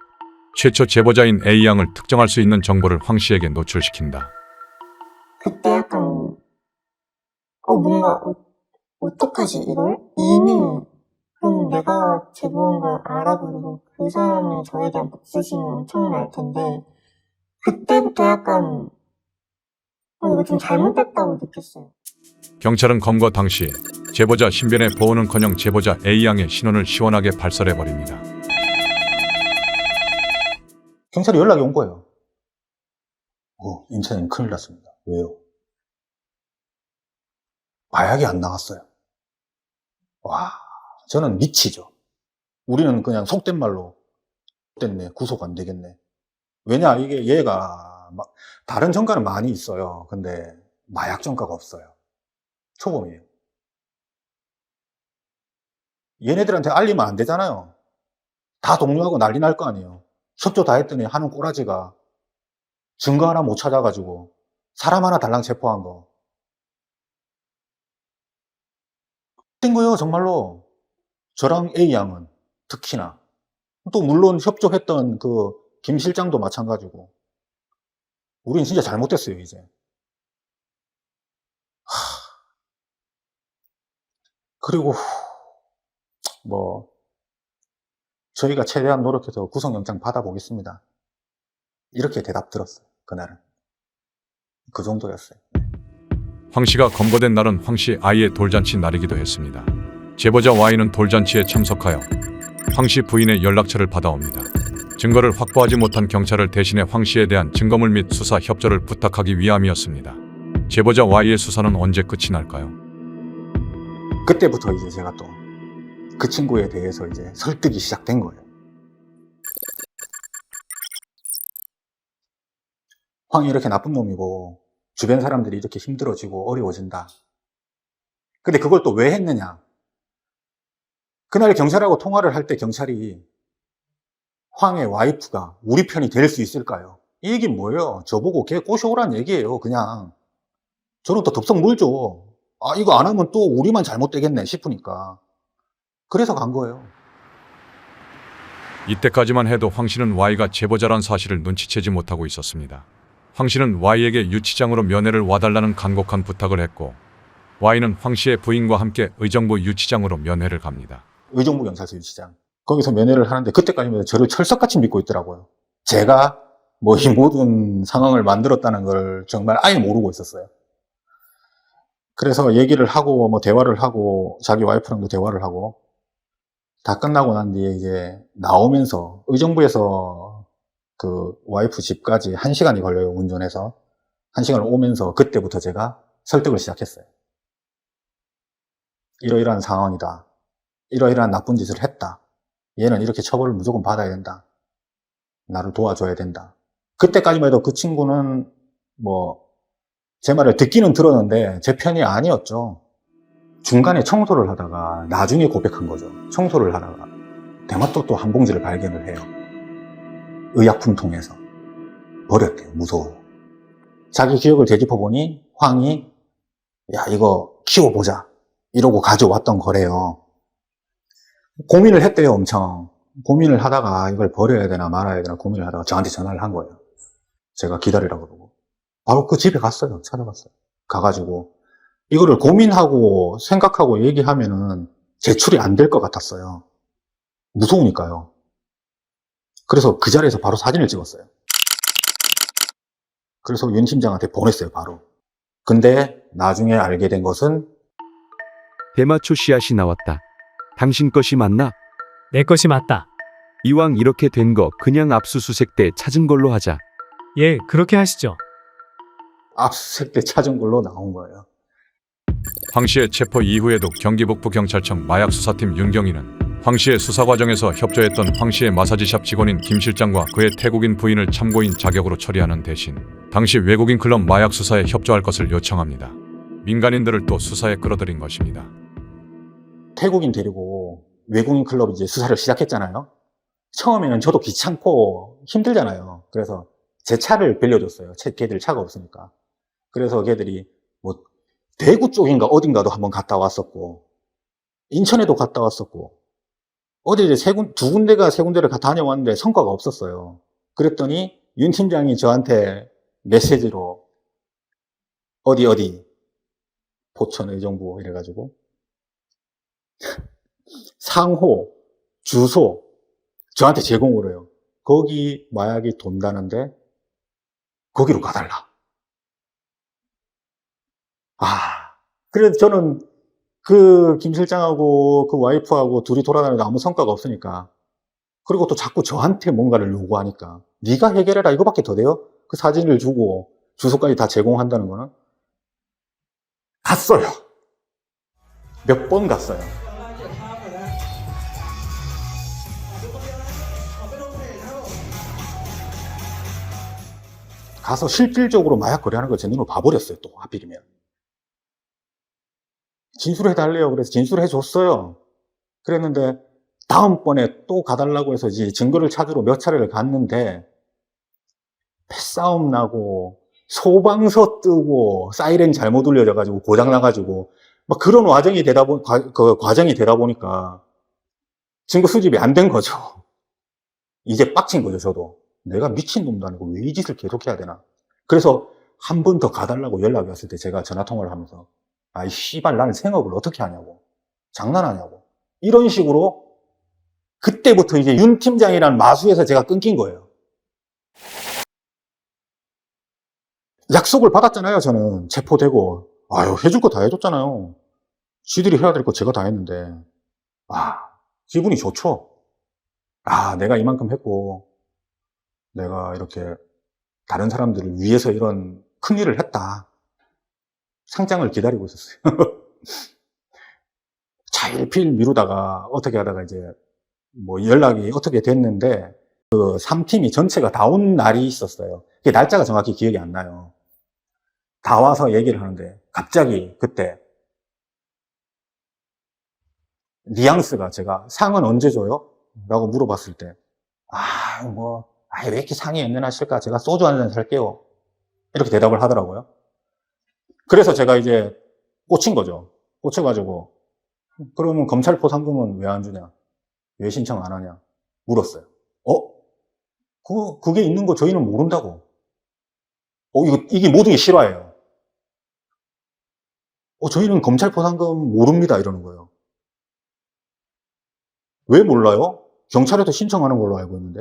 최초 제보자인 A양을 특정할 수 있는 정보를 황 씨에게 노출시킨다. 그때 약간 뭔가 어떡하지 이걸? 이미 그럼 내가 제보한 걸 알아보고 그 사람이 저에 대한 복수심이 엄청날 텐데 그때부터 약간 이거 좀 잘못됐다고 느꼈어요. 경찰은 검거 당시 제보자 신변의 보호는커녕 제보자 A양의 신원을 시원하게 발설해버립니다. 경찰이 연락이 온 거예요. 임차장님 큰일 났습니다. 왜요? 마약이 안 나갔어요. 와, 저는 미치죠. 우리는 그냥 속된 말로 됐네, 구속 안 되겠네. 왜냐, 이게 얘가 다른 전과는 많이 있어요. 근데 마약 전과가 없어요. 초범이에요. 얘네들한테 알리면 안 되잖아요. 다 동료하고 난리 날 거 아니에요. 협조 다 했더니 하는 꼬라지가 증거 하나 못 찾아가지고 사람 하나 달랑 체포한 거. 된 거예요, 정말로. 저랑 A양은 특히나. 또 물론 협조했던 그 김 실장도 마찬가지고. 우린 진짜 잘못됐어요, 이제. 그리고 저희가 최대한 노력해서 구속영장 받아보겠습니다. 이렇게 대답 들었어요, 그날은. 그 정도였어요. 황 씨가 검거된 날은 황 씨 아이의 돌잔치 날이기도 했습니다. 제보자 Y는 돌잔치에 참석하여 황 씨 부인의 연락처를 받아옵니다. 증거를 확보하지 못한 경찰을 대신해 황 씨에 대한 증거물 및 수사 협조를 부탁하기 위함이었습니다. 제보자 Y의 수사는 언제 끝이 날까요? 그때부터 이제 제가 또 그 친구에 대해서 이제 설득이 시작된 거예요. 황이 이렇게 나쁜 놈이고 주변 사람들이 이렇게 힘들어지고 어려워진다. 근데 그걸 또 왜 했느냐? 그날 경찰하고 통화를 할 때 경찰이 황의 와이프가 우리 편이 될 수 있을까요? 이 얘기는 뭐예요? 저보고 걔 꼬셔오란 얘기예요, 그냥. 저는 또 덥석 물죠. 이거 안 하면 또 우리만 잘못되겠네 싶으니까. 그래서 간 거예요. 이때까지만 해도 황 씨는 Y가 제보자란 사실을 눈치채지 못하고 있었습니다. 황 씨는 Y에게 유치장으로 면회를 와달라는 간곡한 부탁을 했고 Y는 황 씨의 부인과 함께 의정부 유치장으로 면회를 갑니다. 의정부 경찰서 유치장. 거기서 면회를 하는데 그때까지만 저를 철석같이 믿고 있더라고요. 제가 이 모든 상황을 만들었다는 걸 정말 아예 모르고 있었어요. 그래서 얘기를 하고 대화를 하고 자기 와이프랑도 대화를 하고 다 끝나고 난 뒤에 이제 나오면서 의정부에서 그 와이프 집까지 1시간이 걸려요, 운전해서. 1시간을 오면서 그때부터 제가 설득을 시작했어요. 이러이러한 상황이다. 이러이러한 나쁜 짓을 했다. 얘는 이렇게 처벌을 무조건 받아야 된다. 나를 도와줘야 된다. 그때까지만 해도 그 친구는 제 말을 듣기는 들었는데 제 편이 아니었죠. 중간에 청소를 하다가 나중에 고백한 거죠. 청소를 하다가 대마토 한 봉지를 발견을 해요. 의약품통에서. 버렸대요. 무서워요. 자기 기억을 되짚어보니 황이 야 이거 키워보자 이러고 가져왔던 거래요. 고민을 했대요. 엄청 고민을 하다가 이걸 버려야 되나 말아야 되나 고민을 하다가 저한테 전화를 한 거예요. 제가 기다리라고 그러고 바로 그 집에 갔어요. 찾아갔어요. 가가지고 이거를 고민하고 생각하고 얘기하면은 제출이 안 될 것 같았어요. 무서우니까요. 그래서 그 자리에서 바로 사진을 찍었어요. 그래서 윤 팀장한테 보냈어요, 바로. 근데 나중에 알게 된 것은 대마초 씨앗이 나왔다. 당신 것이 맞나? 내 것이 맞다. 이왕 이렇게 된 거 그냥 압수수색 때 찾은 걸로 하자. 예, 그렇게 하시죠. 압수수색 때 찾은 걸로 나온 거예요. 황 씨의 체포 이후에도 경기 북부경찰청 마약수사팀 윤경위는 황 씨의 수사 과정에서 협조했던 황 씨의 마사지샵 직원인 김 실장과 그의 태국인 부인을 참고인 자격으로 처리하는 대신 당시 외국인 클럽 마약 수사에 협조할 것을 요청합니다. 민간인들을 또 수사에 끌어들인 것입니다. 태국인 데리고 외국인 클럽 이제 수사를 시작했잖아요. 처음에는 저도 귀찮고 힘들잖아요. 그래서 제 차를 빌려줬어요. 걔들 차가 없으니까. 그래서 걔들이 뭐 대구 쪽인가 어딘가도 한번 갔다 왔었고, 인천에도 갔다 왔었고, 어디 이제 두 군데가 세 군데를 다녀왔는데 성과가 없었어요. 그랬더니 윤 팀장이 저한테 메시지로 어디 포천 의정부 이래가지고 상호 주소 저한테 제공을 해요. 거기 마약이 돈다는데 거기로 가달라. 그래서 저는 그 김 실장하고 그 와이프하고 둘이 돌아다니는데 아무 성과가 없으니까, 그리고 또 자꾸 저한테 뭔가를 요구하니까 네가 해결해라 이거밖에 더 돼요? 그 사진을 주고 주소까지 다 제공한다는 거는. 갔어요. 몇 번 갔어요. 가서 실질적으로 마약 거래하는 걸 제 눈으로 봐버렸어요. 또 하필이면 진술해달래요. 그래서 진술해줬어요. 그랬는데 다음번에 또 가달라고 해서 이제 증거를 찾으러 몇 차례를 갔는데 패싸움 나고 소방서 뜨고 사이렌 잘못 울려져가지고 고장나가지고 막 그런 과정이 되다 보니까 증거 수집이 안 된 거죠. 이제 빡친 거죠. 저도 내가 미친놈도 아니고 왜 이 짓을 계속 해야 되나. 그래서 한 번 더 가달라고 연락이 왔을 때 제가 전화통화를 하면서 아이 씨발 나는 생업을 어떻게 하냐고, 장난하냐고, 이런 식으로 그때부터 이제 윤 팀장이라는 마수에서 제가 끊긴 거예요. 약속을 받았잖아요. 저는 체포되고 해줄 거 다 해줬잖아요. 지들이 해야 될 거 제가 다 했는데 기분이 좋죠. 내가 이만큼 했고 내가 이렇게 다른 사람들을 위해서 이런 큰일을 했다. 상장을 기다리고 있었어요. 차일피일 미루다가 어떻게 하다가 이제 뭐 연락이 어떻게 됐는데 그 3팀이 전체가 다 온 날이 있었어요. 그게 날짜가 정확히 기억이 안 나요. 다 와서 얘기를 하는데 갑자기 그때 뉘앙스가 제가 상은 언제 줘요? 라고 물어봤을 때 왜 이렇게 상이 연연하실까? 제가 소주 한 잔 살게요. 이렇게 대답을 하더라고요. 그래서 제가 이제 꽂힌 거죠. 꽂혀가지고 그러면 검찰 포상금은 왜 안 주냐? 왜 신청 안 하냐? 물었어요. 그게 있는 거 저희는 모른다고. 이게 모든 게 실화예요. 저희는 검찰 포상금 모릅니다. 이러는 거예요. 왜 몰라요? 경찰에도 신청하는 걸로 알고 있는데.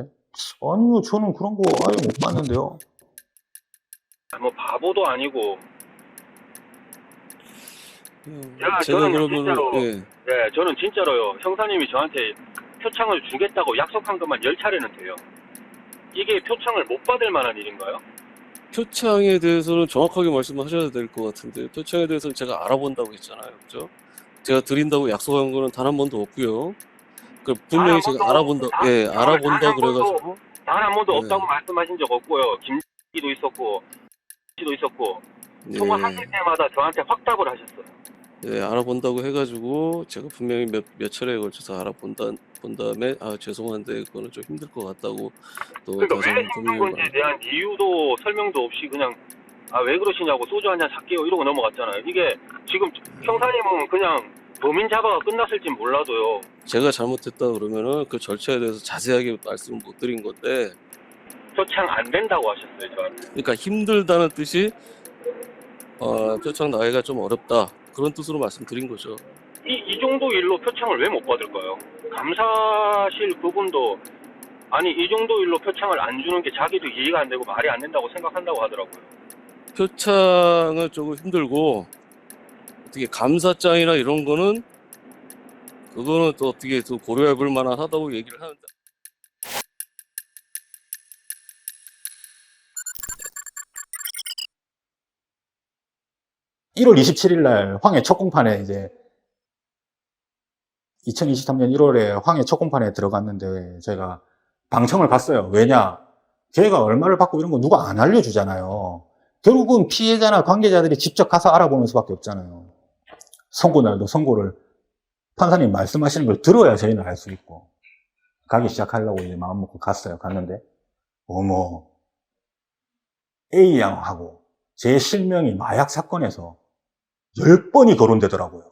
아니요, 저는 그런 거 아예 못 봤는데요. 뭐 바보도 아니고. 제가 그러면 저는 진짜로요. 형사님이 저한테 표창을 주겠다고 약속한 것만 10차례는 돼요. 이게 표창을 못 받을 만한 일인가요? 표창에 대해서는 정확하게 말씀하셔야 될 것 같은데, 표창에 대해서는 제가 알아본다고 했잖아요. 그죠? 제가 드린다고 약속한 거는 단 한 번도 없고요. 분명히 제가 알아본다 그래가지고. 단 한 번도 없다고 말씀하신 적 없고요. 김기도 있었고, 씨도 있었고, 통화하실 때마다 저한테 확답을 하셨어요. 알아본다고 해가지고 제가 분명히 몇 차례에 걸쳐서 알아본 다음에 죄송한데 그거는 좀 힘들 것 같다고 또 그러니까 다시 왜 한번 힘든 건지에 대한 이유도 설명도 없이 그냥 왜 그러시냐고 소주 한잔 살게요 이러고 넘어갔잖아요. 이게 지금 형사님은 그냥 범인 잡아가 끝났을진 몰라도요. 제가 잘못했다 그러면은 그 절차에 대해서 자세하게 말씀을 못 드린 건데, 표창 안 된다고 하셨어요 저한테. 그러니까 힘들다는 뜻이 표창 나기가 좀 어렵다 그런 뜻으로 말씀드린 거죠. 이 정도 일로 표창을 왜 못 받을까요? 감사실 그분도 아니 이 정도 일로 표창을 안 주는 게 자기도 이해가 안 되고 말이 안 된다고 생각한다고 하더라고요. 표창은 조금 힘들고 어떻게 감사장이나 이런 거는 그거는 또 어떻게 또 고려해 볼 만한 하다고 얘기를 하는데. (1월 27일) 날 황해 첫 공판에 이제 2023년 1월에 황해 첫 공판에 들어갔는데 제가 방청을 갔어요. 왜냐? 걔가 얼마를 받고 이런 거 누가 안 알려주잖아요. 결국은 피해자나 관계자들이 직접 가서 알아보는 수밖에 없잖아요. 선고날도 선고를 판사님 말씀하시는 걸 들어야 저희는 알 수 있고. 가기 시작하려고 이제 마음 먹고 갔어요. 갔는데 어머, A양하고 제 실명이 마약 사건에서 10번이 거론되더라고요.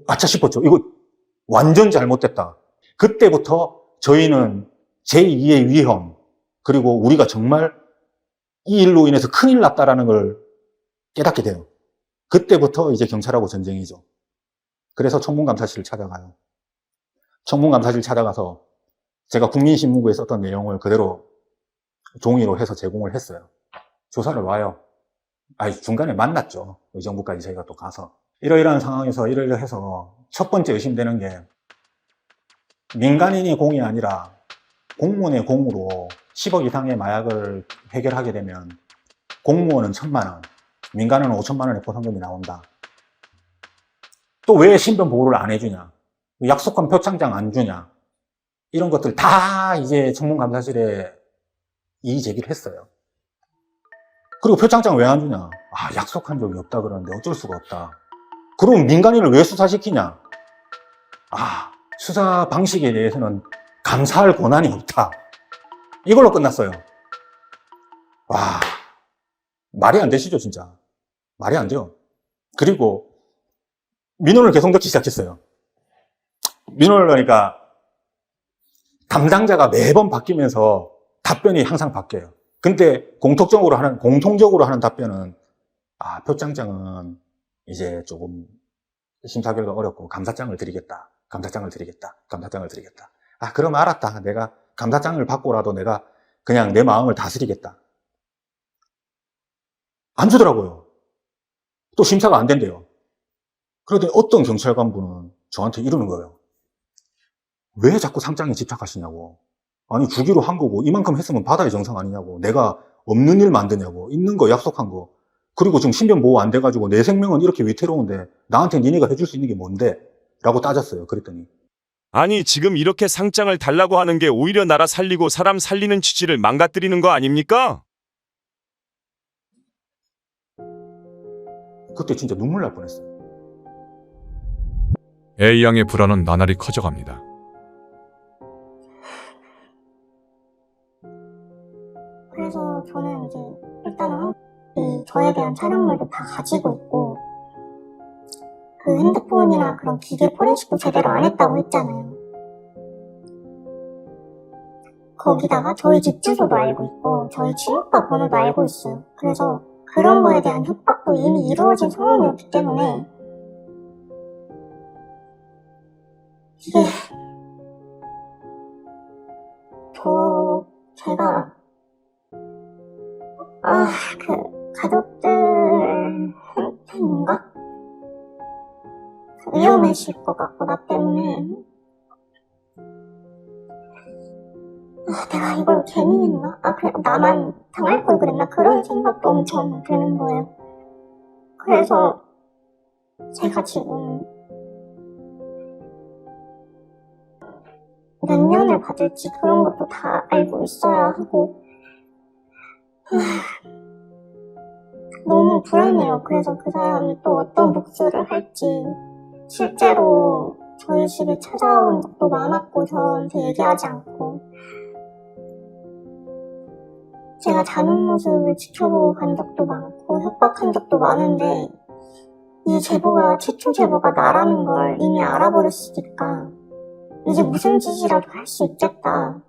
아차 싶었죠. 이거 완전 잘못됐다. 그때부터 저희는 제2의 위험, 그리고 우리가 정말 이 일로 인해서 큰일 났다라는 걸 깨닫게 돼요. 그때부터 이제 경찰하고 전쟁이죠. 그래서 청문감사실을 찾아가요. 청문감사실 찾아가서 제가 국민신문고에 썼던 내용을 그대로 종이로 해서 제공을 했어요. 조사를 와요. 중간에 만났죠. 의정부까지 저희가 또 가서. 이러이러한 상황에서 이러이러해서 첫 번째 의심되는 게 민간인이 공이 아니라 공무원의 공으로 10억 이상의 마약을 해결하게 되면 공무원은 1,000만 원, 민간인은 5천만 원의 보상금이 나온다. 또 왜 신변 보호를 안 해주냐? 약속한 표창장 안 주냐? 이런 것들 다 이제 청문감사실에 이의 제기를 했어요. 그리고 표창장 왜 안 주냐? 약속한 적이 없다 그러는데 어쩔 수가 없다. 그럼 민간인을 왜 수사시키냐? 수사 방식에 대해서는 감사할 권한이 없다. 이걸로 끝났어요. 와, 말이 안 되시죠, 진짜. 말이 안 돼요. 그리고 민원을 계속 넣기 시작했어요. 민원을 넣으니까 담당자가 매번 바뀌면서 답변이 항상 바뀌어요. 근데 공통적으로 하는 답변은 표창장은 이제 조금 심사 결과 어렵고 감사장을 드리겠다. 그럼 알았다. 내가 감사장을 받고라도 내가 그냥 내 마음을 다스리겠다. 안 주더라고요. 또 심사가 안 된대요. 그런데 어떤 경찰 간부는 저한테 이러는 거예요. 왜 자꾸 상장에 집착하시냐고. 아니 주기로 한 거고 이만큼 했으면 바다의 정상 아니냐고. 내가 없는 일 만드냐고. 있는 거 약속한 거. 그리고 지금 신변 보호 안 돼가지고 내 생명은 이렇게 위태로운데 나한테 니네가 해줄 수 있는 게 뭔데? 라고 따졌어요. 그랬더니 아니 지금 이렇게 상장을 달라고 하는 게 오히려 나라 살리고 사람 살리는 취지를 망가뜨리는 거 아닙니까? 그때 진짜 눈물 날 뻔했어요. A양의 불안은 나날이 커져갑니다. 그래서 저는 이제 일단은 저에 대한 촬영물도 다 가지고 있고 그 핸드폰이나 그런 기계 포렌식도 제대로 안 했다고 했잖아요. 거기다가 저희 집 주소도 알고 있고 저희 친오빠 번호도 알고 있어요. 그래서 그런 거에 대한 협박도 이미 이루어진 상황이었기 때문에 이게 제가 가족들한테인가? 위험해질 것 같고 나 때문에 내가 이걸 괜히 했나? 그냥 나만 당할 걸 그랬나? 그런 생각도 엄청 드는 거예요. 그래서 제가 지금 몇 년을 받을지 그런 것도 다 알고 있어야 하고 너무 불안해요. 그래서 그 사람이 또 어떤 복수를 할지 실제로 저희 집에 찾아온 적도 많았고 저한테 얘기하지 않고 제가 자는 모습을 지켜보고 간 적도 많고 협박한 적도 많은데 이 제보가 최초 제보가 나라는 걸 이미 알아버렸으니까 이제 무슨 짓이라도 할 수 있겠다.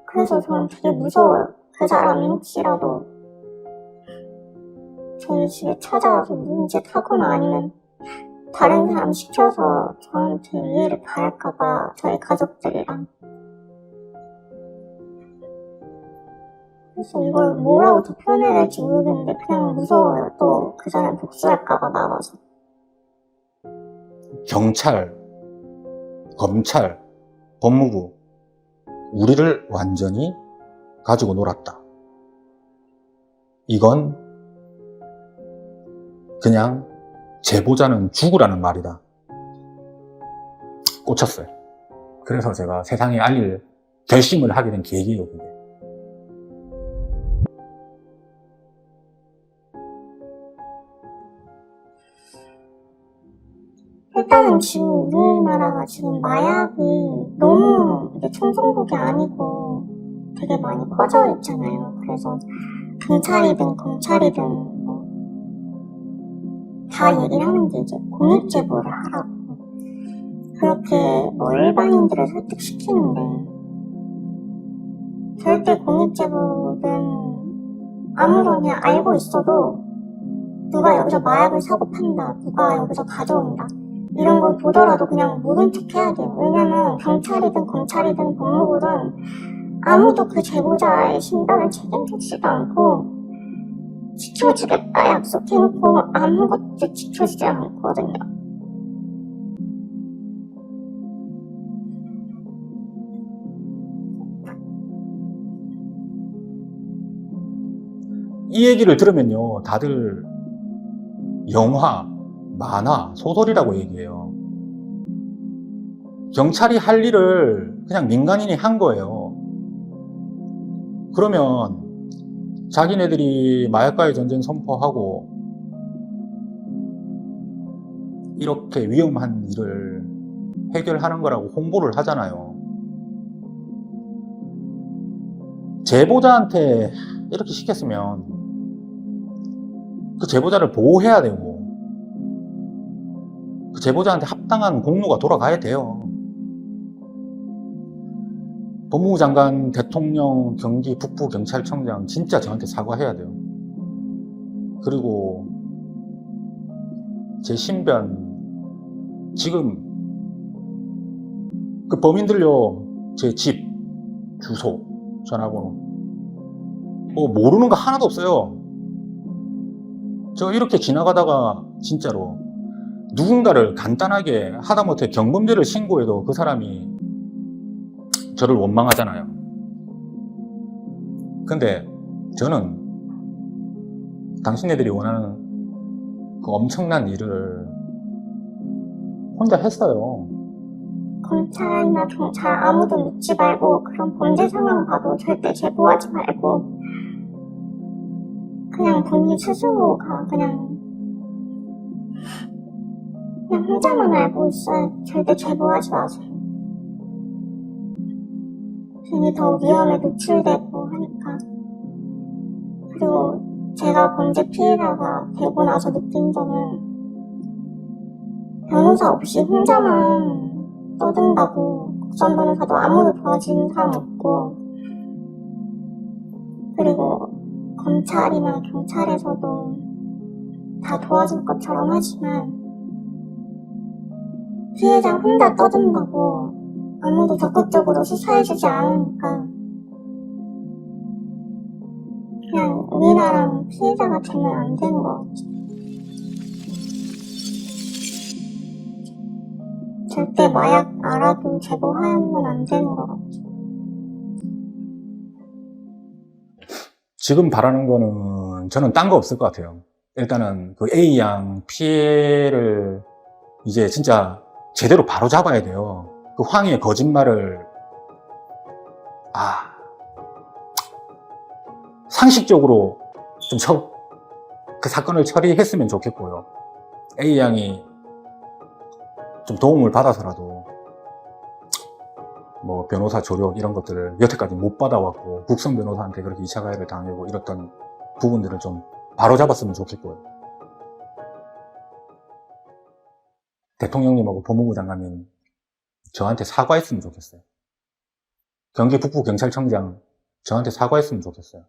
그래서 저는 되게 무서워요. 그 사람이 혹시라도 저희 집에 찾아와서 문제 타거나 아니면 다른 사람 시켜서 저한테 위해를 가할까봐 저희 가족들이랑. 그래서 이걸 뭐라고 더 표현해야 될지 모르겠는데 그냥 무서워요. 또 그 전에 복수할까봐 나와서. 경찰, 검찰, 법무부 우리를 완전히 가지고 놀았다. 이건 그냥 제보자는 죽으라는 말이다. 꽂혔어요. 그래서 제가 세상에 알릴 결심을 하게 된 계기예요, 그게. 일단은 지금 우리나라가 지금 마약이 너무 이제 청정국이 아니고 되게 많이 퍼져 있잖아요. 그래서 경찰이든 검찰이든 다 얘기를 하는 게 이제 공익제보를 하라고. 그렇게 뭐 일반인들을 설득시키는데 절대 공익제보든 아무런 그냥 알고 있어도 누가 여기서 마약을 사고 판다, 누가 여기서 가져온다 이런 걸 보더라도 그냥 모른 척 해야 돼요. 왜냐면 경찰이든 검찰이든 법무부든 아무도 그 제보자의 신변을 책임지지도 않고 지켜주겠다 약속해놓고 아무것도 지켜주지 않거든요. 이 얘기를 들으면요, 다들 영화, 만화, 소설이라고 얘기해요. 경찰이 할 일을 그냥 민간인이 한 거예요. 그러면 자기네들이 마약과의 전쟁 선포하고 이렇게 위험한 일을 해결하는 거라고 홍보를 하잖아요. 제보자한테 이렇게 시켰으면 그 제보자를 보호해야 되고 그 제보자한테 합당한 공로가 돌아가야 돼요. 법무부 장관, 대통령, 경기 북부 경찰청장 진짜 저한테 사과해야 돼요. 그리고 제 신변 지금 그 범인들요, 제 집, 주소, 전화번호 뭐 모르는 거 하나도 없어요. 저 이렇게 지나가다가 진짜로 누군가를 간단하게 하다못해 경범죄를 신고해도 그 사람이 저를 원망하잖아요. 근데 저는 당신네들이 원하는 그 엄청난 일을 혼자 했어요. 검찰이나 경찰 아무도 믿지 말고 그런 범죄 상황 봐도 절대 제보하지 말고 그냥 본인 스스로가 그냥 혼자만 알고 있어요. 절대 제보하지 마세요. 괜히 더 위험에 노출되고 하니까. 그리고 제가 범죄 피해자가 되고 나서 느낀 점은 변호사 없이 혼자만 떠든다고 국선 변호사도 아무도 도와주는 사람 없고 그리고 검찰이나 경찰에서도 다 도와줄 것처럼 하지만 피해자 혼자 떠든다고 아무도 적극적으로 수사해주지 않으니까 그냥 우리나라는 피해자가 되면 안 되는 것 같아요. 절대 마약 알아도 제보하면 안 되는 것 같아요. 지금 바라는 거는 저는 딴 거 없을 것 같아요. 일단은 그 A양 피해를 이제 진짜 제대로 바로 잡아야 돼요. 그 황희의 거짓말을 상식적으로 좀 그 사건을 처리했으면 좋겠고요. A양이 좀 도움을 받아서라도 뭐 변호사 조력 이런 것들을 여태까지 못 받아왔고 국선 변호사한테 그렇게 2차 가해를 당하고 이랬던 부분들을 좀 바로 잡았으면 좋겠고요. 대통령님하고 법무부 장관님 저한테 사과했으면 좋겠어요. 경기 북부 경찰청장 저한테 사과했으면 좋겠어요.